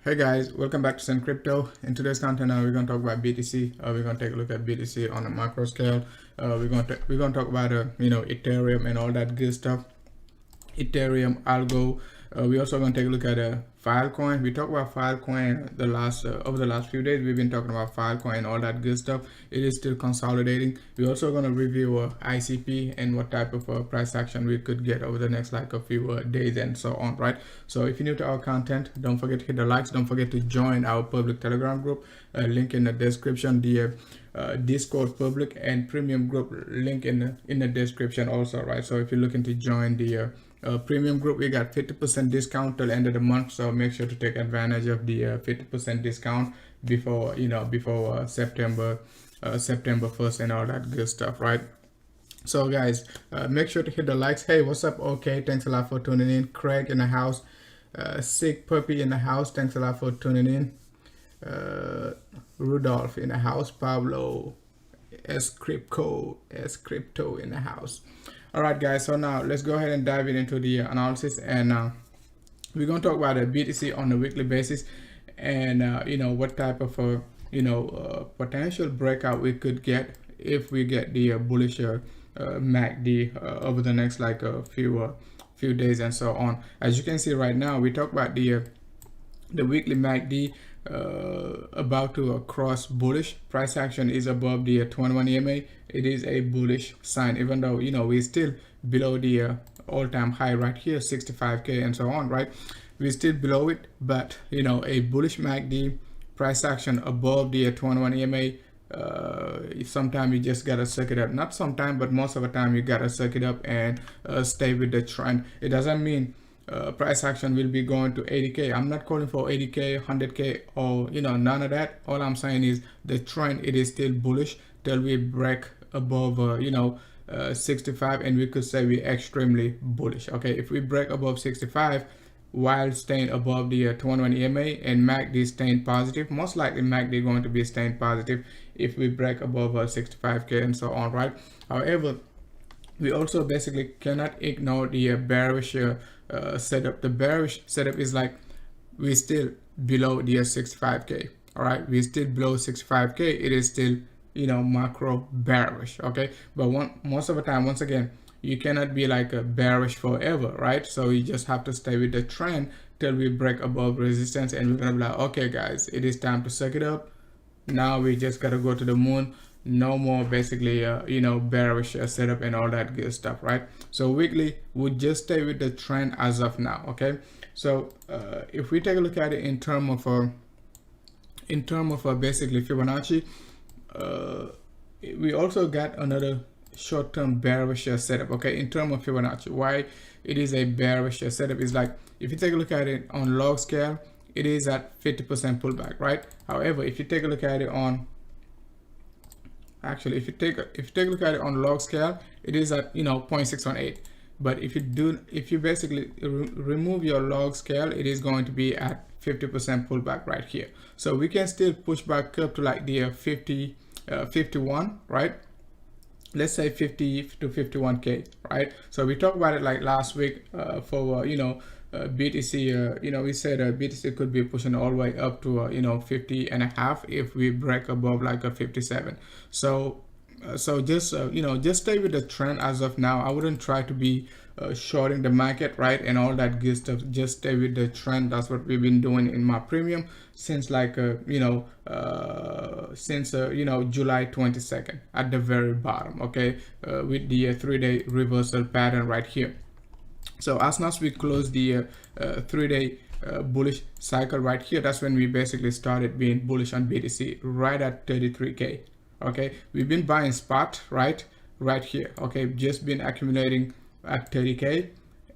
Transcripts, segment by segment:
Hey guys, welcome back to Sun Crypto. In today's content, we're going to talk about BTC. We're going to take a look at BTC on a macro scale. We're going to talk about Ethereum and all that good stuff. Ethereum, Algo. We're also going to take a look at Filecoin. We talked about Filecoin over the last few days. We've been talking about Filecoin and all that good stuff. It is still consolidating. We're also going to review ICP and what type of price action we could get over the next a few days and so on, right? So if you're new to our content, don't forget to hit the likes. Don't forget to join our public Telegram group. Link in the description. The Discord public and premium group link in the description also, right? So if you're looking to join the premium group, we got 50% discount till end of the month, so make sure to take advantage of the 50% discount before September 1st and all that good stuff, right? So guys, make sure to hit the likes. Hey, what's up? Okay, thanks a lot for tuning in. Craig in the house, Sick Puppy in the house, thanks a lot for tuning in. Rudolph in the house, Pablo, S Crypto in the house. All right guys, so now let's go ahead and dive into the analysis, and we're going to talk about the BTC on a weekly basis, and what type of potential breakout we could get if we get the bullish MACD over the next few days and so on. As you can see right now, we talk about the weekly MACD about to cross bullish. Price action is above the 21 EMA. It is a bullish sign, even though we're still below the all-time high right here, 65k and so on, right? We're still below it, but a bullish MACD, price action above the 21 EMA. Sometimes you just gotta suck it up. Not sometime, but most of the time you gotta suck it up and stay with the trend. It doesn't mean price action will be going to 80k. I'm not calling for 80k, 100k, or none of that. All I'm saying is the trend, it is still bullish till we break above 65, and we could say we're extremely bullish. Okay, if we break above 65 while staying above the 21 EMA and MACD staying positive, most likely MACD going to be staying positive if we break above 65k and so on, right? However, we also basically cannot ignore the bearish setup. The bearish setup is like we're still below the 65k. All right, we're still below 65k. It is still macro bearish. Okay, but most of the time, once again, you cannot be like a bearish forever, right? So you just have to stay with the trend till we break above resistance, and we're gonna be like, okay guys, it is time to suck it up. Now we just gotta go to the moon. No more basically bearish setup and all that good stuff, right? So weekly, we just stay with the trend as of now. Okay, so if we take a look at it in term of basically Fibonacci, we also got another short-term bearish setup. Okay, in terms of Fibonacci, why it is a bearish setup is like, if you take a look at it on log scale, it is at 50% pullback, right? However, if you take a look at it on if you take a look at it on log scale, it is at 0.618. But if you basically remove your log scale, it is going to be at 50% pullback right here. So we can still push back up to like the 51, right? Let's say 50 to 51k, right? So we talked about it like last week for BTC. We said BTC could be pushing all the way up to 50 and a half if we break above like a 57. So just just stay with the trend as of now. I wouldn't try to be shorting the market, right, and all that good stuff. Just stay with the trend. That's what we've been doing in my premium since like July 22nd at the very bottom. Okay, with the 3-day reversal pattern right here. So as soon as we close the 3-day bullish cycle right here, that's when we basically started being bullish on BTC right at 33k. Okay, we've been buying spot right here. Okay, just been accumulating at 30k,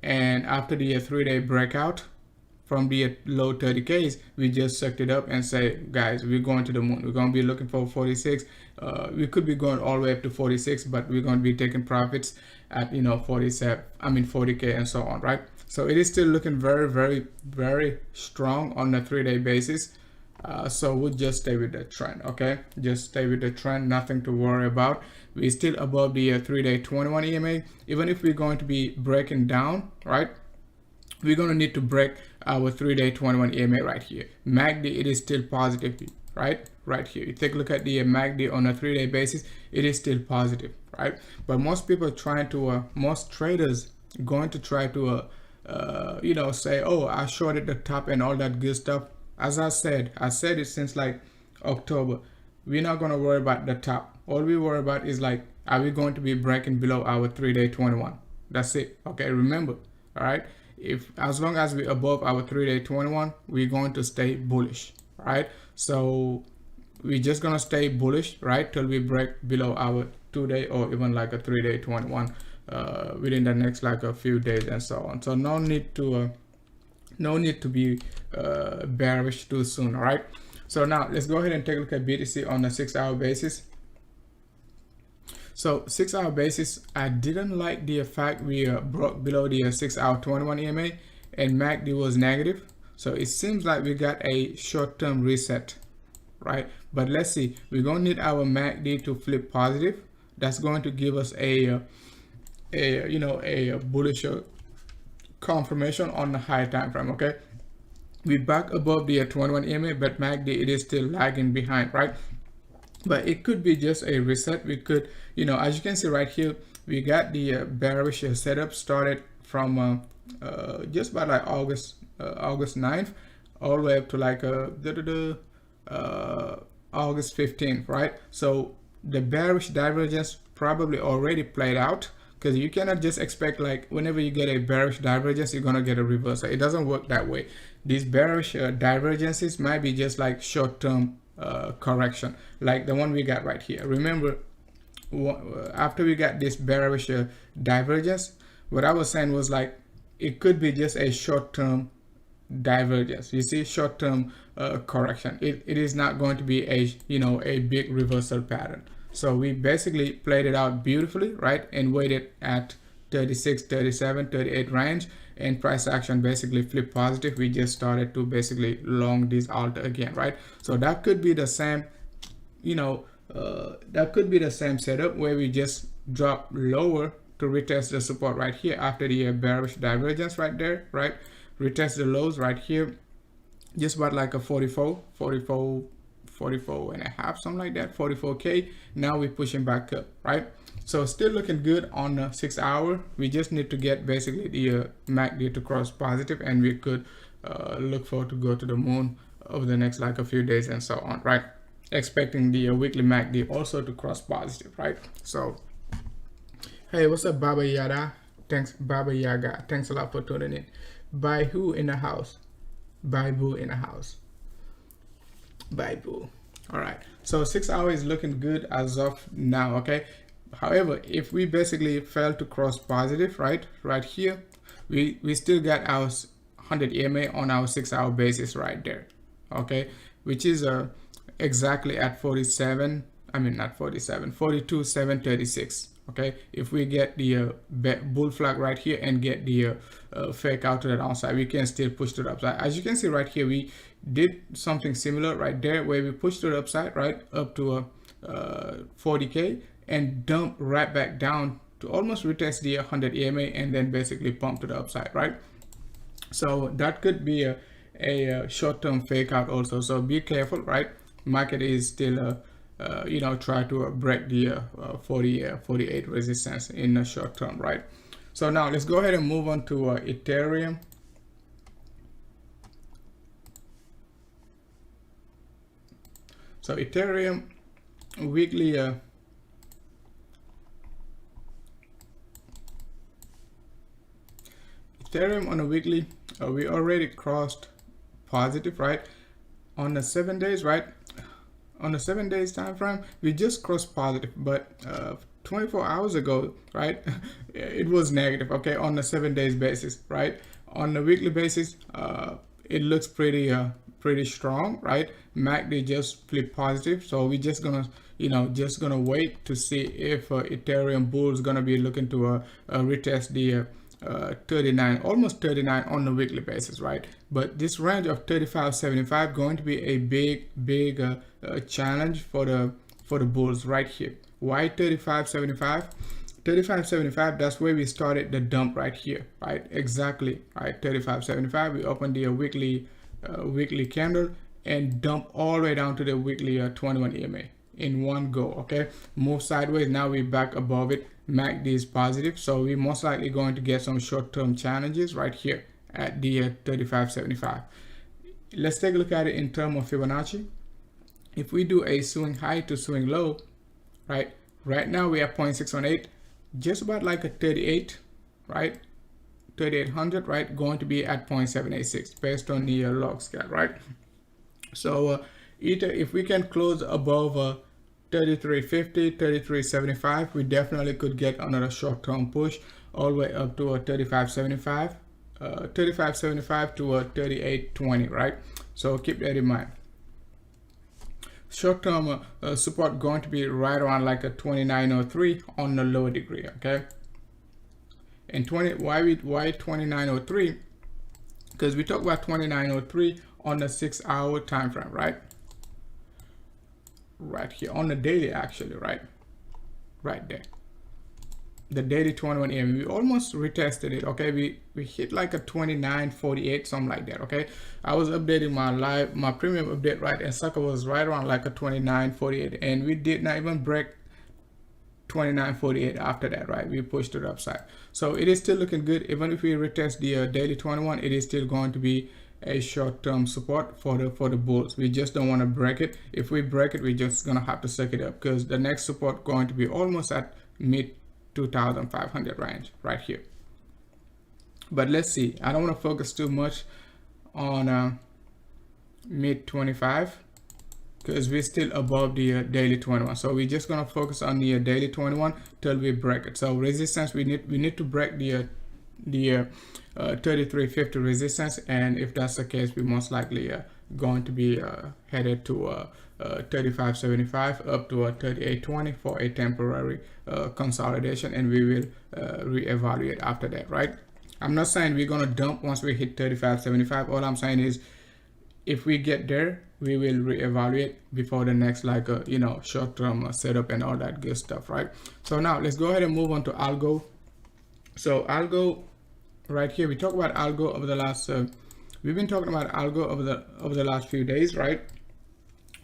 and after the 3-day breakout from the low 30ks, we just sucked it up and say, guys, we're going to the moon. We're going to be looking for 46. We could be going all the way up to 46, but we're going to be taking profits at 40k and so on, right? So it is still looking very, very, very strong on a 3-day basis. So we'll just stay with the trend. Okay, just stay with the trend, nothing to worry about. We're still above the 3-day 21 EMA. Even if we're going to be breaking down, right, we're going to need to break our 3-day 21 EMA right here. MACD, it is still positive, right here. You take a look at the MACD on a 3-day basis, it is still positive, right? But most people are trying to most traders going to try to you know, say, oh, I shorted the top and all that good stuff. As I said it since like October. We're not going to worry about the top. All we worry about is like, are we going to be breaking below our 3-day 21? That's it. Okay, remember, all right? If as long as we're above our 3-day 21, we're going to stay bullish, right? So we're just gonna stay bullish, right, till we break below our 2-day or even like a 3-day 21 within the next like a few days and so on. So no need to be bearish too soon. All right, so now let's go ahead and take a look at BTC on a 6-hour basis. So 6-hour basis, I didn't like the fact we broke below the 6-hour 21 EMA and MACD was negative. So it seems like we got a short-term reset, right? But let's see, we're going to need our MACD to flip positive. That's going to give us a you know, a bullish confirmation on the higher time frame. Okay, we back above the 21 EMA, but MACD, it is still lagging behind, right? But it could be just a reset. We could, you know, as you can see right here, we got the bearish setup started from just about like August 9th all the way up to like August 15th, right? So the bearish divergence probably already played out, because you cannot just expect like whenever you get a bearish divergence you're gonna get a reversal. It doesn't work that way. These bearish divergences might be just like short-term correction, like the one we got right here. Remember, after we got this bearish divergence, what I was saying was like it could be just a short-term divergence. You see, short-term correction. It is not going to be a, you know, a big reversal pattern. So we basically played it out beautifully, right, and waited at 36, 37, 38 range, and price action basically flipped positive. We just started to basically long this alt again, right? So that could be the same, you know, that could be the same setup where we just drop lower to retest the support right here after the bearish divergence right there, right? Retest the lows right here, just about like a 44 and a half, something like that, 44K. Now we're pushing back up, right? So still looking good on the 6-hour. We just need to get basically the MACD to cross positive, and we could look forward to go to the moon over the next like a few days and so on, right? Expecting the weekly MACD also to cross positive, right? So hey, what's up, Baba Yaga? Thanks, Baba Yaga. Thanks a lot for tuning in. By who in the house? By Boo in the house. By Boo. All right, so 6-hour is looking good as of now. Okay, however, if we basically fail to cross positive right here, we still got our 100 EMA on our 6-hour basis right there. Okay, which is exactly at 47, I mean not 47, 42,736. Okay, if we get the bull flag right here and get the fake out to the downside, we can still push to the upside. As you can see right here, we did something similar right there where we pushed to the upside, right, up to 40K and dump right back down to almost retest the 100 EMA and then basically pump to the upside, right? So that could be a short-term fake out also. So be careful, right? Market is still you know, try to break the 48 resistance in the short term, right? So now let's go ahead and move on to Ethereum. So Ethereum weekly Ethereum on a weekly, we already crossed positive, right? On the 7 days, right? On the 7 days time frame, we just crossed positive, but 24 hours ago, right, it was negative. Okay, on the 7 days basis, right? On the weekly basis, it looks pretty strong, right? MACD just flipped positive, so we're just gonna, you know, just gonna wait to see if Ethereum bull is gonna be looking to retest the 39, almost 39 on the weekly basis, right? But this range of 35.75 going to be a big challenge for the bulls right here. Why 35.75? 35.75, that's where we started the dump right here, right? Exactly, right? 35.75, we opened the weekly candle and dump all the way down to the weekly 21 EMA in one go. Okay, move sideways, now we're back above it. MACD is positive, so we're most likely going to get some short-term challenges right here at the 35.75. Let's take a look at it in terms of Fibonacci. If we do a swing high to swing low, right now we are 0.618, just about like a 38, right? 3800, right? Going to be at 0.786 based on the log scale, right? So either if we can close above 3350, 3375, we definitely could get another short-term push all the way up to a 3575, 3575 to a 3820, right? So keep that in mind. Short-term support going to be right around like a 2903 on the lower degree. Okay, and why 2903? Because we talk about 2903 on the 6-hour time frame, right here on the daily, actually, right there, the daily 21 EMA. We almost retested it. Okay, we hit like a 29.48, something like that. Okay, I was updating my premium update, right, and sucker was right around like a 29.48, and we did not even break 29.48 after that, right? We pushed to the upside, so it is still looking good. Even if we retest the daily 21, it is still going to be a short-term support for the bulls. We just don't want to break it. If we break it, we're just gonna have to suck it up, because the next support going to be almost at mid 2,500 range right here. But let's see, I don't want to focus too much on mid 25, because we're still above the daily 21. So we're just gonna focus on the daily 21 till we break it. So resistance, we need to break the 3350 resistance, and if that's the case, we most likely going to be headed to 35.75 up to a 38.20 for a temporary consolidation, and we will reevaluate after that, right? I'm not saying we're gonna dump once we hit 35.75. All I'm saying is if we get there, we will reevaluate before the next short-term setup and all that good stuff, right? So now let's go ahead and move on to algo. So algo right here, we talk about algo over the last we've been talking about algo over the last few days, right?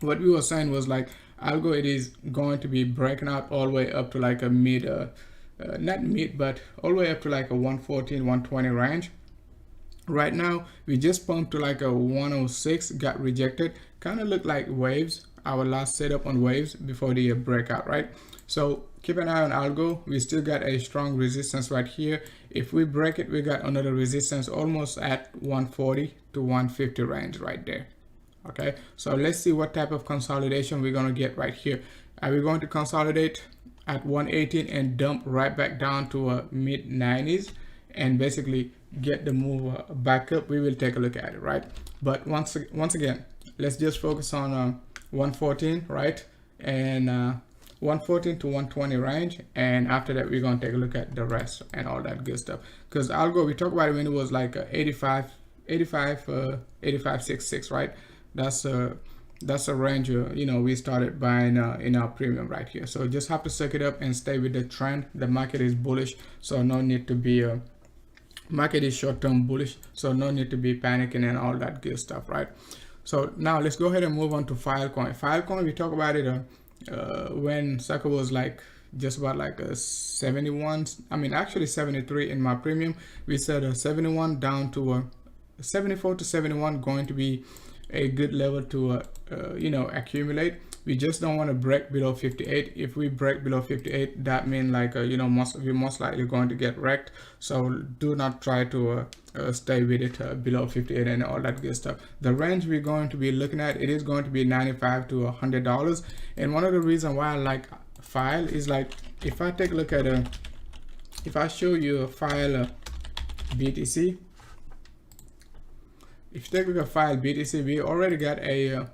What we were saying was like algo, it is going to be breaking out all the way up to like a mid not mid, but all the way up to like a 114 120 range. Right now we just pumped to like a 106, got rejected, kind of looked like waves, our last setup on waves before the breakout, right? So keep an eye on algo. We still got a strong resistance right here. If we break it, we got another resistance almost at 140 to 150 range right there. Okay, so let's see what type of consolidation we're going to get right here. Are we going to consolidate at 118 and dump right back down to a mid 90s and basically get the move back up? We will take a look at it, right? But once again, let's just focus on 114, right? And 114 to 120 range, and after that we're going to take a look at the rest and all that good stuff. Because algo, we talked about it when it was like 85.66, right? That's a range we started buying in our premium right here. So just have to suck it up and stay with the trend. The market is bullish, so no need to be market is short-term bullish, so no need to be panicking and all that good stuff, right? So now let's go ahead and move on to Filecoin. Filecoin, we talk about it when sucker was like just about like a 71, I mean actually 73 in my premium. We said a 71 down to a 74 to 71 going to be a good level to accumulate. We just don't want to break below 58. If we break below 58, that means like we're most likely going to get wrecked. So do not try to stay with it below 58 and all that good stuff. The range we're going to be looking at, it is going to be $95 to $100. And one of the reasons why I like File is like, if I take a look at if I show you a File BTC, if you take a look at File BTC, we already got a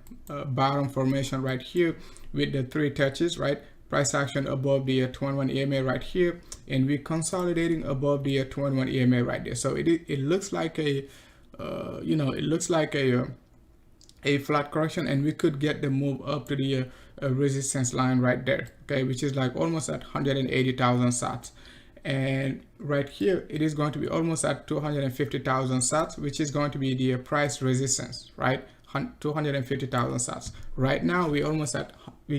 bottom formation right here with the 3 touches, right? Price action above the 21 EMA right here, and we're consolidating above the 21 EMA right there. So it looks like a a flat correction, and we could get the move up to the resistance line right there, okay, which is like almost at 180,000 sats. And right here it is going to be almost at 250,000 sats, which is going to be the price resistance, right? 250,000 sats. Right now we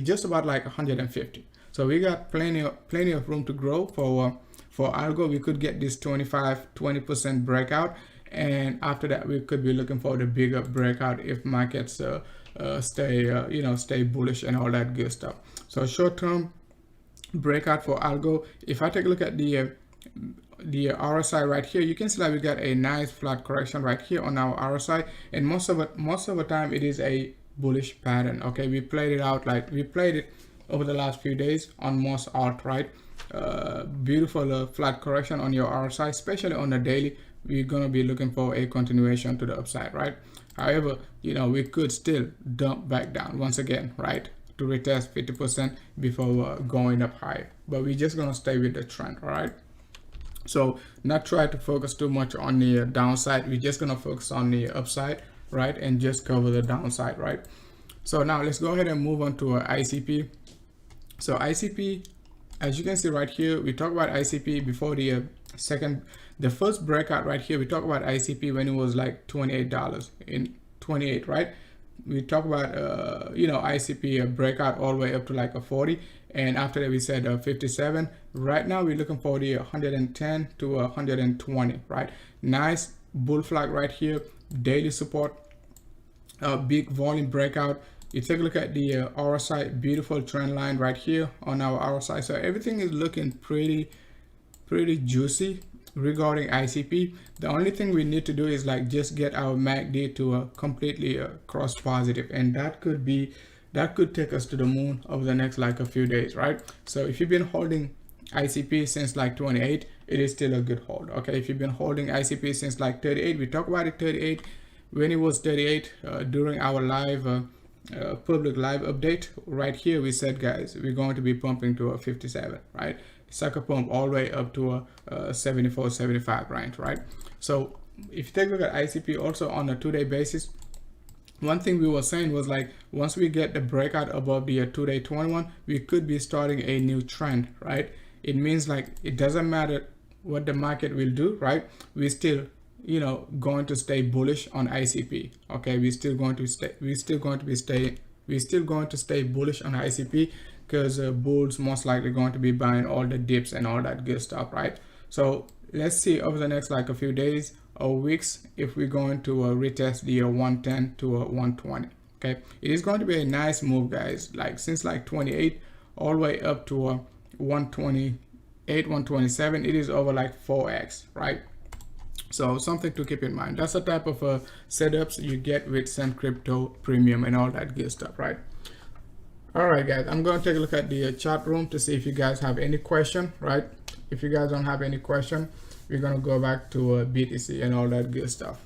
just about like 150, so we got plenty of room to grow for algo. We could get this 20% breakout, and after that we could be looking for the bigger breakout if markets stay bullish and all that good stuff. So short term breakout for algo. If I take a look at the RSI right here, you can see that we got a nice flat correction right here on our RSI, and most of the time it is a bullish pattern. Okay, we played it out like we played it over the last few days on most alt, right? Beautiful flat correction on your RSI, especially on the daily. We're gonna be looking for a continuation to the upside, right? However, we could still dump back down once again, right, to retest 50% before going up high, but we're just gonna stay with the trend. All right, so not try to focus too much on the downside. We're just gonna focus on the upside, right, and just cover the downside, right? So now let's go ahead and move on to ICP. So ICP, as you can see right here, we talked about ICP before the first breakout right here. We talked about ICP when it was like $28 in 28, right? We talked about ICP breakout all the way up to like a 40, and after that we said 57. Right now we're looking for the 110 to 120, right? Nice bull flag right here, daily support, big volume breakout. You take a look at the RSI, beautiful trend line right here on our RSI. So everything is looking pretty juicy regarding ICP. The only thing we need to do is like just get our MACD to completely cross positive, and that could take us to the moon over the next like a few days, right? So if you've been holding ICP since like 28, it is still a good hold. Okay, if you've been holding ICP since like 38, we talked about it 38 when it was 38 during our live public live update right here. We said, guys, we're going to be pumping to a 57, right? Sucker pump all the way up to a 74, 75 range, right? So if you take a look at ICP also on a 2-day basis, one thing we were saying was like once we get the breakout above the 2-day 21, we could be starting a new trend, right? It means like it doesn't matter what the market will do, right? We still going to stay bullish on ICP. Okay, we're still going to stay bullish on ICP, because bulls most likely going to be buying all the dips and all that good stuff, right? So let's see over the next like a few days or weeks if we're going to retest the 110 to 120. Okay, it is going to be a nice move, guys, like since like 28 all the way up to 128, 127. It is over like 4x, right? So something to keep in mind. That's the type of setups you get with Send Crypto Premium and all that good stuff, right? All right, guys, I'm going to take a look at the chat room to see if you guys have any question, right? If you guys don't have any question, we're going to go back to BTC and all that good stuff.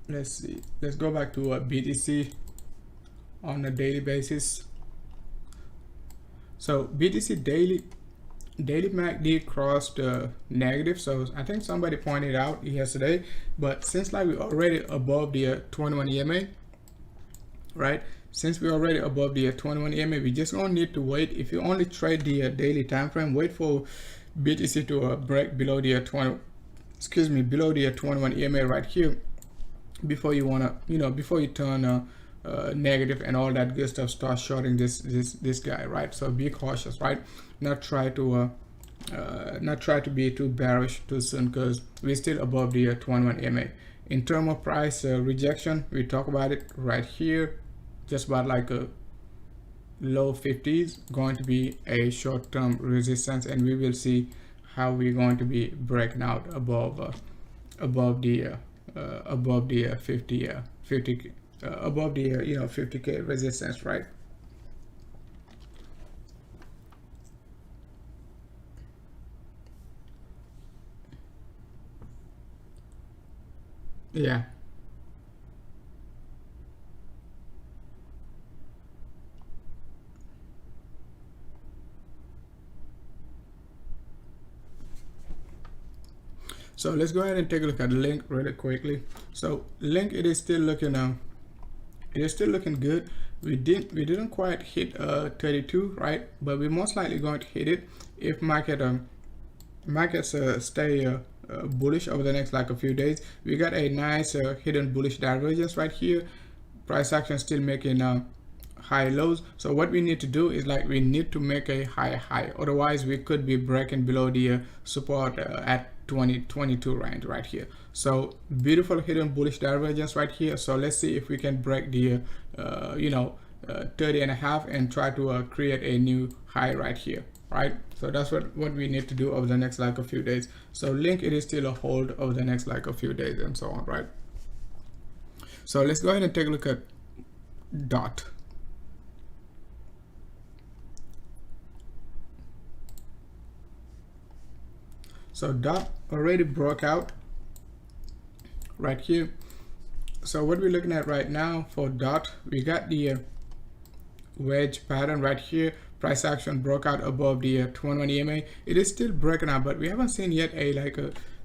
Let's see. Let's go back to BTC on a daily basis. So BTC daily MACD crossed negative, so I think somebody pointed out yesterday, but since like we're already above the 21 EMA, right? Since we're already above the 21 EMA, we just gonna need to wait. If you only trade the daily time frame, wait for BTC to break below the 21 EMA right here before you wanna, before you turn negative and all that good stuff, start shorting this guy, right? So be cautious, right? Not try to be too bearish too soon, because we're still above the 21 EMA. In terms of price rejection, we talk about it right here, just about like a low 50s going to be a short-term resistance, and we will see how we're going to be breaking out above the 50k resistance, right? Yeah. So let's go ahead and take a look at Link really quickly. So Link, it is still looking good. We didn't quite hit 32, right? But we're most likely going to hit it if markets stay bullish over the next like a few days. We got a nice hidden bullish divergence right here. Price action still making high lows. So what we need to do is like we need to make a high, otherwise we could be breaking below the support at 2022 range right here. So beautiful hidden bullish divergence right here. So let's see if we can break the 30 and a half and try to create a new high right here, right? So that's what we need to do over the next like a few days. So Link, it is still a hold over the next like a few days and so on, right? So let's go ahead and take a look at DOT. So DOT already broke out right here. So what we're looking at right now for DOT, we got the wedge pattern right here. Price action broke out above the 21 EMA. It is still breaking out, but we haven't seen yet a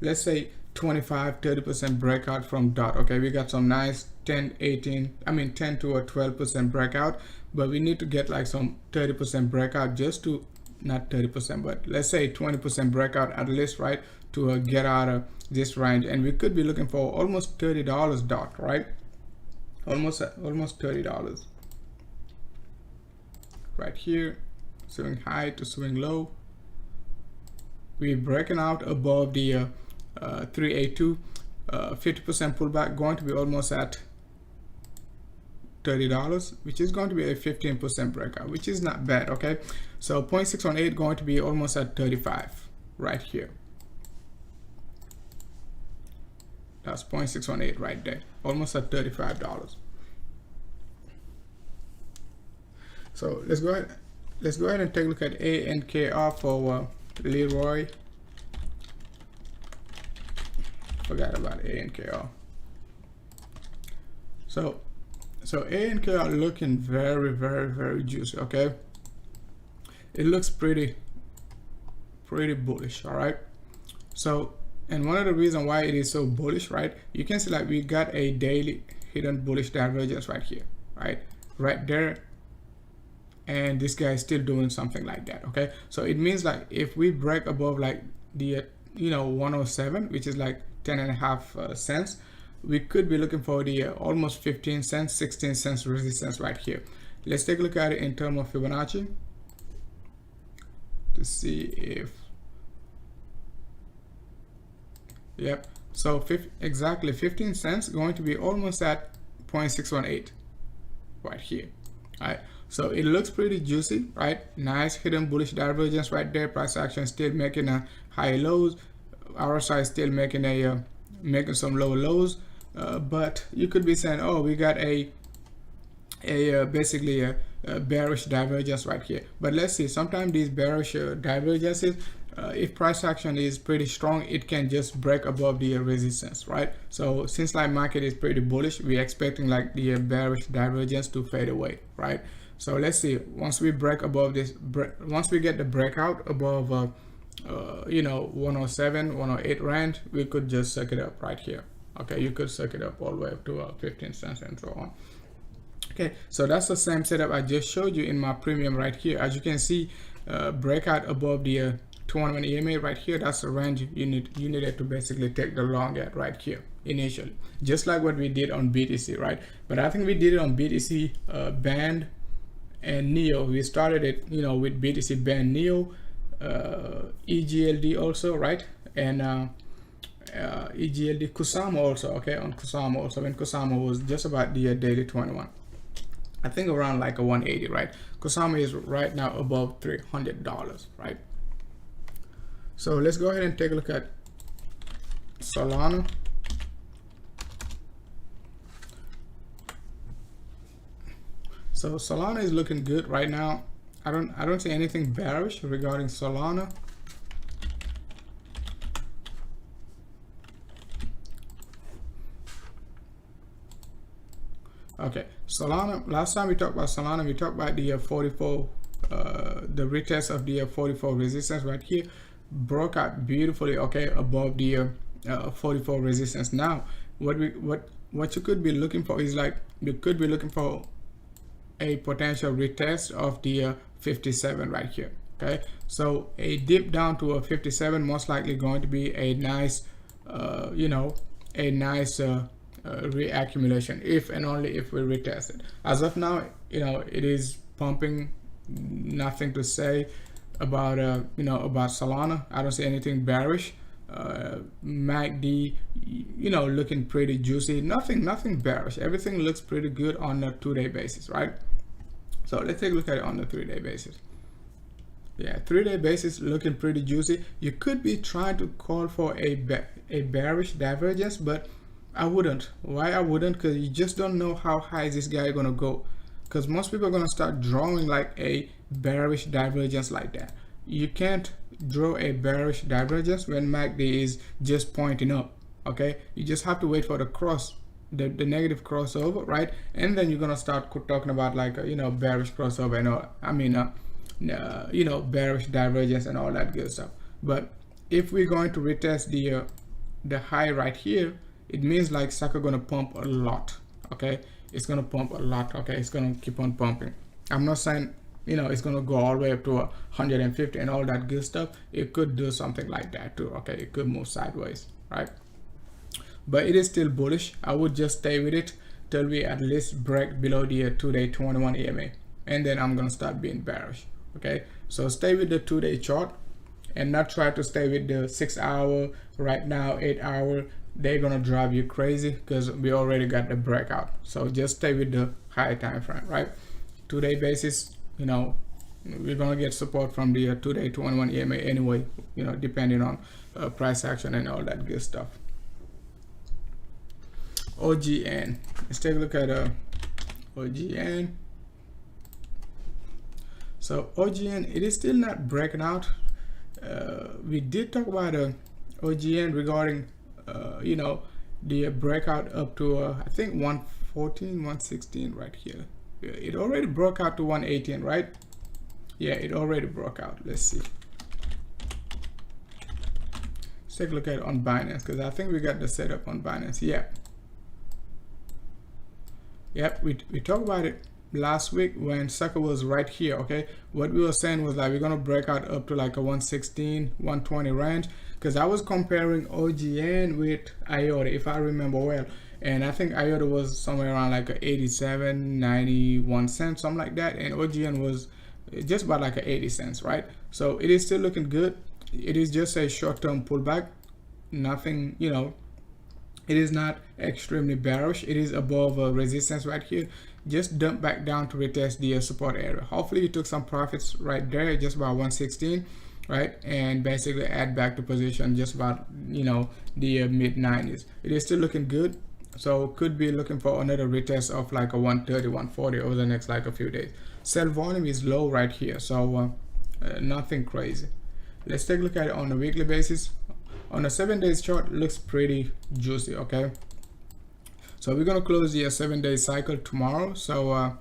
let's say 25-30% breakout from DOT. Okay, we got some nice 10 to a 12% breakout, but we need to get like some 30% breakout just to, not 30%, but let's say 20% breakout at least, right, to get out of this range. And we could be looking for almost $30 DOT, right? Almost $30 right here. Swing high to swing low. We're breaking out above the 382. 50% pullback, going to be almost at $30, which is going to be a 15% breakout, which is not bad. Okay, so 0.618 going to be almost at 35 right here. That's 0.618 right there, almost at $35. So let's go ahead and take a look at ANKR for Leroy. Forgot about ANKR. So ANKR looking very juicy. Okay, it looks pretty bullish. All right, so, and one of the reasons why it is so bullish, right, you can see like we got a daily hidden bullish divergence right here, right there, and this guy is still doing something like that. Okay, so it means like if we break above like the 107, which is like 10.5 cents, we could be looking for the almost 15 cents, 16 cents resistance right here. Let's take a look at it in terms of Fibonacci to see if, yep, so exactly 15 cents going to be almost at 0.618 right here. All right, so it looks pretty juicy, right? Nice hidden bullish divergence right there. Price action still making a high lows, our side still making a making some low lows, but you could be saying, oh, we got a basically a bearish divergence right here. But let's see, sometimes these bearish divergences, if price action is pretty strong, it can just break above the resistance, right? So since like market is pretty bullish, we're expecting like the bearish divergence to fade away, right? So let's see, once we break above this, once we get the breakout above 107, 108 range, we could just suck it up right here. Okay, you could suck it up all the way up to 15 cents and so on. Okay, so that's the same setup I just showed you in my premium right here. As you can see, breakout above the 21 EMA right here, that's the range you needed to basically take the long at right here initially, just like what we did on BTC, right? But I think we did it on BTC band and Neo. We started it with BTC band, Neo, EGLD also, right? And EGLD Kusama also. Okay, on Kusama also, when Kusama was just about the daily 21, I think around like a 180, right? Kusama is right now above $300, right? So let's go ahead and take a look at Solana. So Solana is looking good right now. I don't see anything bearish regarding Solana. Okay, Solana, last time we talked about Solana, we talked about the 44, the retest of the 44 resistance right here, broke out beautifully, okay, above the 44 resistance. Now what you could be looking for is like, you could be looking for a potential retest of the 57 right here. Okay, so a dip down to a 57 most likely going to be a nice you know, a nice reaccumulation, if and only if we retest it. As of now, you know, it is pumping. Nothing to say about you know, about Solana. I don't see anything bearish. MACD, you know, looking pretty juicy. Nothing bearish. Everything looks pretty good on a 2-day basis, right? So let's take a look at it on the 3-day basis. Yeah, 3-day basis looking pretty juicy. You could be trying to call for a bearish divergence, but I wouldn't. Why I wouldn't? Because you just don't know how high is this guy gonna go. Because most people are gonna start drawing like a bearish divergence like that. You can't draw a bearish divergence when MACD is just pointing up. Okay, you just have to wait for the cross, the negative crossover, right? And then you're gonna start talking about like you know, bearish crossover and all. I mean, you know, bearish divergence and all that good stuff. But if we're going to retest the high right here, it means like sucker gonna pump a lot. Okay, it's gonna pump a lot. Okay, it's gonna keep on pumping. I'm not saying, you know, it's gonna go all the way up to 150 and all that good stuff. It could do something like that too. Okay, it could move sideways, right? But it is still bullish. I would just stay with it till we at least break below the 2-day 21 EMA, and then I'm gonna start being bearish. Okay, so stay with the 2-day chart and not try to stay with the 6-hour right now, 8-hour. They're gonna drive you crazy because we already got the breakout. So just stay with the high time frame, right? 2-day basis, you know, we're gonna get support from the 2-day 21 EMA anyway, you know, depending on price action and all that good stuff. OGN, let's take a look at OGN. So OGN, it is still not breaking out. We did talk about OGN regarding you know, the breakout up to I think 114, 116 right here. It already broke out to 118, right? Yeah, it already broke out. Let's see. Let's take a look at it on Binance, because I think we got the setup on Binance. Yeah. Yep, we talked about it last week when sucker was right here. Okay, what we were saying was like we're gonna break out up to like a 116, 120 range, because I was comparing OGN with IOTA, if I remember well, and I think IOTA was somewhere around like a 87, 91 cents, something like that, and OGN was just about like a 80 cents, right? So it is still looking good. It is just a short-term pullback. Nothing, you know, it is not extremely bearish. It is above resistance right here. Just dump back down to retest the support area. Hopefully you took some profits right there, just about 116, right? And basically add back to position just about, you know, the mid 90s. It is still looking good, so could be looking for another retest of like a 130, 140 over the next like a few days. Sell volume is low right here, so nothing crazy. Let's take a look at it on a weekly basis. On a 7 days chart, looks pretty juicy. Okay, so we're gonna close the 7-day cycle tomorrow. So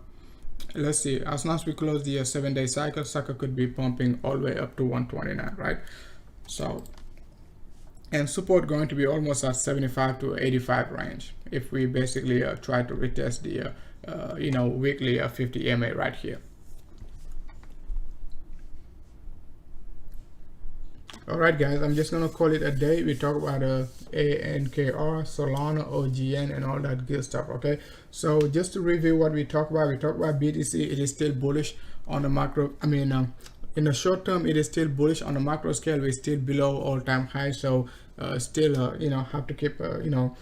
let's see, as soon as we close the 7-day cycle, sucker could be pumping all the way up to 129, right? So, and support going to be almost at 75 to 85 range if we basically try to retest the you know, weekly 50 EMA right here. All right, guys, I'm just gonna call it a day. We talk about ANKR, Solana, OGN, and all that good stuff. Okay, so just to review what we talked about BTC. It is still bullish on the macro. I mean, in the short term, it is still bullish on the macro scale. We're still below all-time high, so still, you know, have to keep, you know,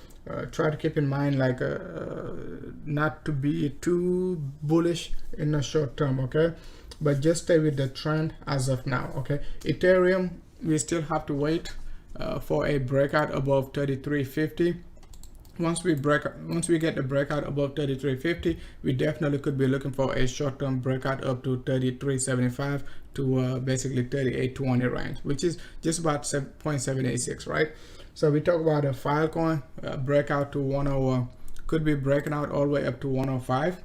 try to keep in mind like not to be too bullish in the short term. Okay, but just stay with the trend as of now. Okay, Ethereum, we still have to wait for a breakout above 3350. Once we get the breakout above 3350, we definitely could be looking for a short-term breakout up to 3375 to basically 3820 range, which is just about 0.786, right? So we talk about a Filecoin breakout to 10, could be breaking out all the way up to 105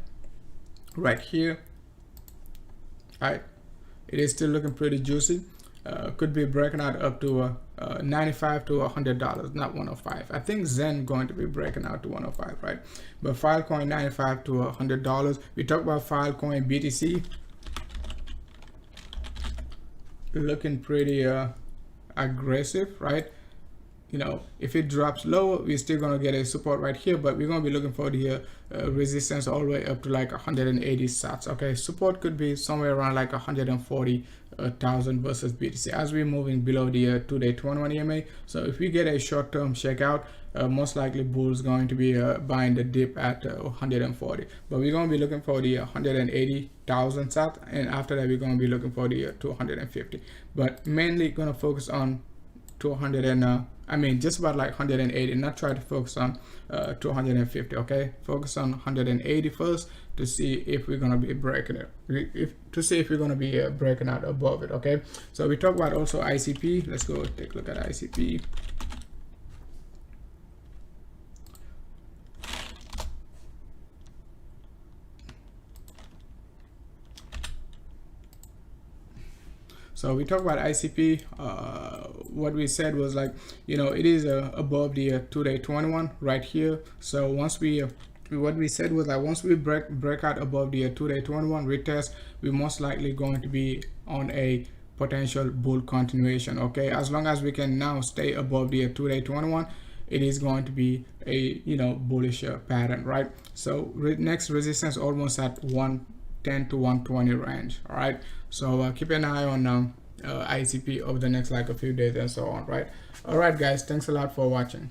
right here. All right, it is still looking pretty juicy. could be breaking out up to $95 to $100, not 105. I think Zen going to be breaking out to 105, right? But Filecoin $95 to $100. We talked about Filecoin BTC looking pretty aggressive, right? You know, if it drops lower, we're still gonna get a support right here, but we're gonna be looking for the resistance all the way up to like 180 sats. Okay, support could be somewhere around like 140,000 versus BTC as we're moving below the 2-day 21 EMA. So if we get a short-term shakeout, most likely bulls going to be buying the dip at 140, but we're going to be looking for the 180,000 sat, and after that we're going to be looking for the 250, but mainly going to focus on 200 and just about like 180, not try to focus on 250. Okay, focus on 180 first to see if we're going to be breaking it, to see if we're going to be breaking out above it. Okay, so we talk about also ICP. Let's go take a look at ICP. So we talk about ICP. What we said was like, you know, it is above the 2-day 21 right here. So once we what we said was like, once we break out above the 2-day 21 retest, we're most likely going to be on a potential bull continuation. Okay, as long as we can now stay above the 2-day 21, it is going to be a, you know, bullish pattern, right? So next resistance almost at 110 to 120 range. All right, so keep an eye on ICP over the next like a few days and so on, right? All right guys, thanks a lot for watching.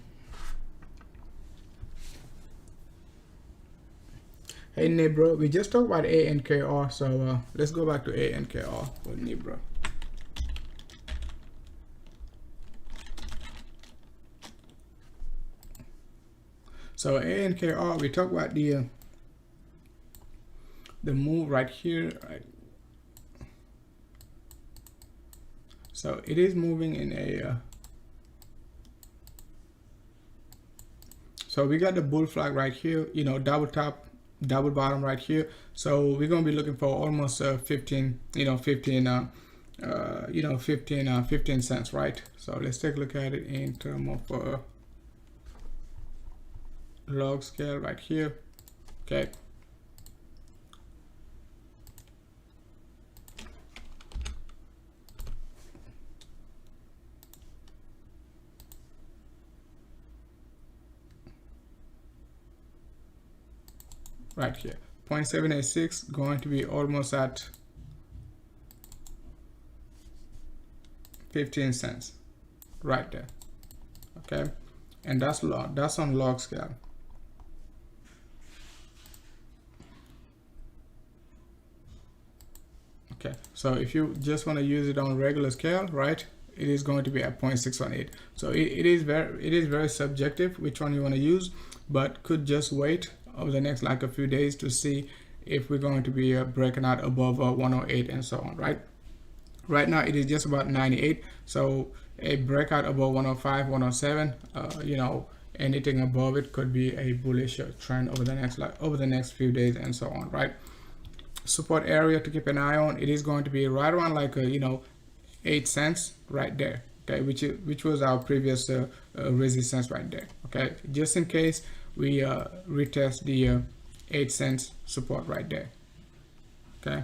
Hey Nibra, we just talked about ANKR, so let's go back to ANKR with Nibra. So ANKR, we talked about the move right here, right? So it is moving in a so we got the bull flag right here, you know, double top, double bottom right here. So we're gonna be looking for almost 15 cents, right? So let's take a look at it in terms of log scale right here. Okay, right here, 0.786 going to be almost at 15 cents right there. Okay, and that's on log scale. Okay, so if you just want to use it on regular scale, right, it is going to be at 0.618. So it is very subjective which one you want to use, but could just wait over the next like a few days to see if we're going to be breaking out above 108 and so on, right? Right now it is just about 98, so a breakout above 105, 107, you know, anything above it could be a bullish trend over the next few days and so on, right? Support area to keep an eye on, it is going to be right around like 8 cents right there. Okay, which was our previous resistance right there. Okay, just in case we retest the 8 cents support right there. Okay,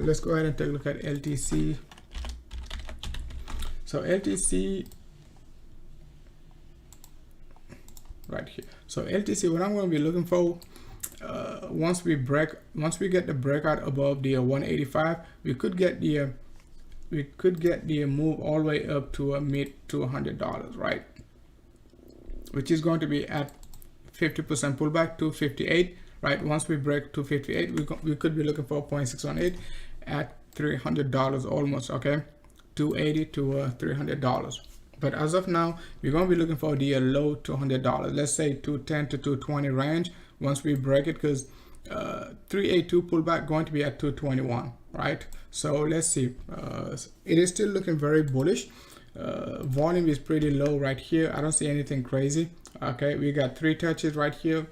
let's go ahead and take a look at LTC. So LTC right here. So LTC, what I'm going to be looking for, once we get the breakout above the 185, we could get the move all the way up to a mid $200, right? Which is going to be at 50% pullback, 258, right? Once we break 258, we could be looking for 0.618 at $300 almost. Okay, 280 to $300. But as of now, we're going to be looking for the low $200. Let's say 210 to 220 range. Once we break it, because 382 pullback going to be at 221, right? So let's see. It is still looking very bullish. Volume is pretty low right here. I don't see anything crazy. Okay, we got 3 touches right here,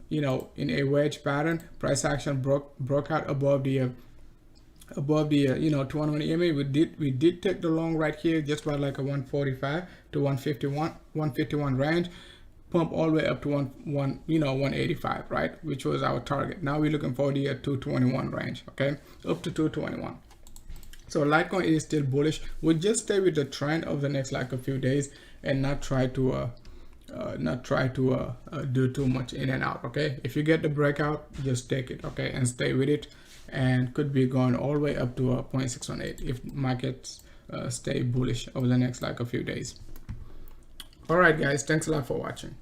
you know, in a wedge pattern. Price action broke out above the above the 200 EMA. We did take the long right here, just about like a 145 to 151 range, pump all the way up to 185, right, which was our target. Now we're looking for the 221 range, okay, up to 221. So Litecoin is still bullish. We'll just stay with the trend of the next like a few days and not try to do too much in and out. Okay, if you get the breakout, just take it, okay, and stay with it, and could be going all the way up to 0.618 if markets stay bullish over the next like a few days. All right guys, thanks a lot for watching.